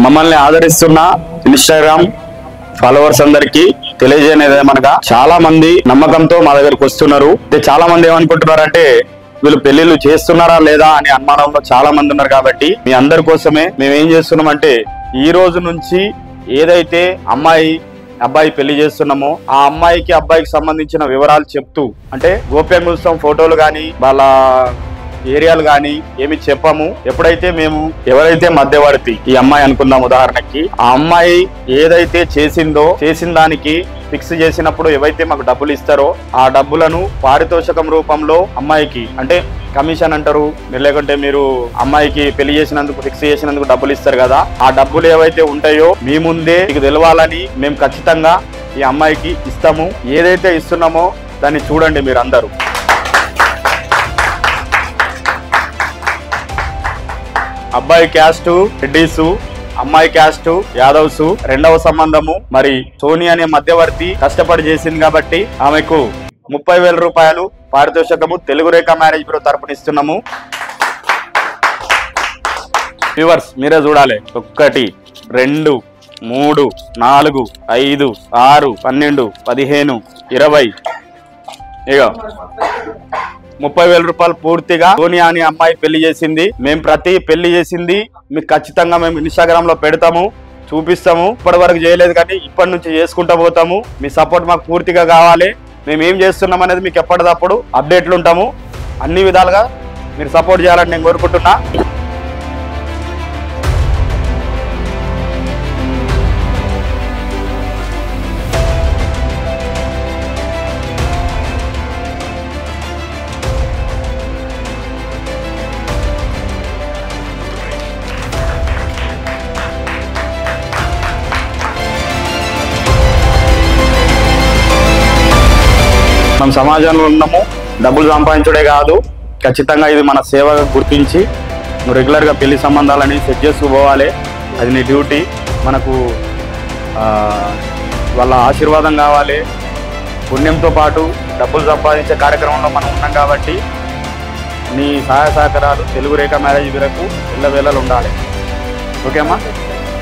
మమ్మల్ని ఆదరిస్తున్న Instagram followers అందరికి తెలియజేయనేది ఏమనగా చాలా మంది నమ్మకంతో మా దగ్గరకు వస్తున్నారు. చాలా మంది ఏమనుకుంటున్నారంటే వీళ్ళు పెళ్లిళ్ళు చేస్తున్నారా లేదా అనే అనుమానంలో చాలా మంది ఉన్నారు. కాబట్టి మీ అందరి కోసమే మేము ఏం చేస్తున్నామంటే ఈ రోజు నుంచి ఏదైతే అబ్బాయి పెళ్లి చేస్తున్నామో ఆ అమ్మాయికి అబ్బాయికి సంబంధించిన వివరాలు చెప్తూ, అంటే గోప్యంగా ఉంచుతాం, ఫోటోలు కానీ వాళ్ళ ఏరియాలు కానీ ఏమి చెప్పము. ఎప్పుడైతే మేము ఎవరైతే మధ్యవర్తి ఈ అమ్మాయి అనుకుందాం ఉదాహరణకి, ఆ అమ్మాయి ఏదైతే చేసిన దానికి ఫిక్స్ చేసినప్పుడు ఏవైతే మాకు డబ్బులు ఇస్తారో ఆ డబ్బులను పారితోషికం రూపంలో అమ్మాయికి, అంటే కమిషన్ అంటారు, లేకుంటే మీరు అమ్మాయికి పెళ్లి చేసినందుకు ఫిక్స్ చేసినందుకు డబ్బులు ఇస్తారు కదా, ఆ డబ్బులు ఏవైతే ఉంటాయో మీ ముందే మీకు తెలవాలని మేము ఖచ్చితంగా ఈ అమ్మాయికి ఇస్తాము. ఏదైతే ఇస్తున్నామో దాన్ని చూడండి మీరు అందరూ. అబ్బాయి క్యాస్ట్ రెడ్డీసు, అమ్మాయి క్యాస్ట్ యాదవ్స్. రెండవ సంబంధము మరి సోని అనే మధ్యవర్తి కష్టపడి చేసింది కాబట్టి ఆమెకు 30,000 రూపాయలు పారితోషికము తెలుగు రేఖ మ్యారేజ్ బ్యూరో తరపున ఇస్తున్నాము. వ్యూవర్స్ మీరే చూడాలి. 1 2 3 4 5 6 12 15 20 ఇగో 30,000 రూపాయలు పూర్తిగా సోనియా అని అమ్మాయి పెళ్లి చేసింది. మేము ప్రతి పెళ్లి చేసింది మీకు ఖచ్చితంగా మేము ఇన్‌స్టాగ్రామ్ లో పెడతాము, చూపిస్తాము. ఇప్పటి వరకు చేయలేదు కానీ ఇప్పటి నుంచి చేసుకుంటూ పోతాము. మీ సపోర్ట్ మాకు పూర్తిగా కావాలి. మేము ఏం చేస్తున్నాం అనేది మీకు ఎప్పటికప్పుడు అప్డేట్లు ఉంటాము. అన్ని విధాలుగా మీరు సపోర్ట్ చేయాలని నేను కోరుకుంటున్నా. మనం సమాజంలో ఉన్నాము, డబ్బులు సంపాదించడే కాదు, ఖచ్చితంగా ఇది మన సేవగా గుర్తించి నువ్వు రెగ్యులర్గా పెళ్లి సంబంధాలని సెట్ చేస్తూ పోవాలి. అది నీ డ్యూటీ. మనకు వాళ్ళ ఆశీర్వాదం కావాలి. పుణ్యంతో పాటు డబ్బులు సంపాదించే కార్యక్రమంలో మనం ఉన్నాం కాబట్టి నీ సహాయ సహకారాలు తెలుగు రేఖ మ్యారేజ్ బ్యూరోకు ఎల్లవేళలు ఉండాలి. ఓకే అమ్మా.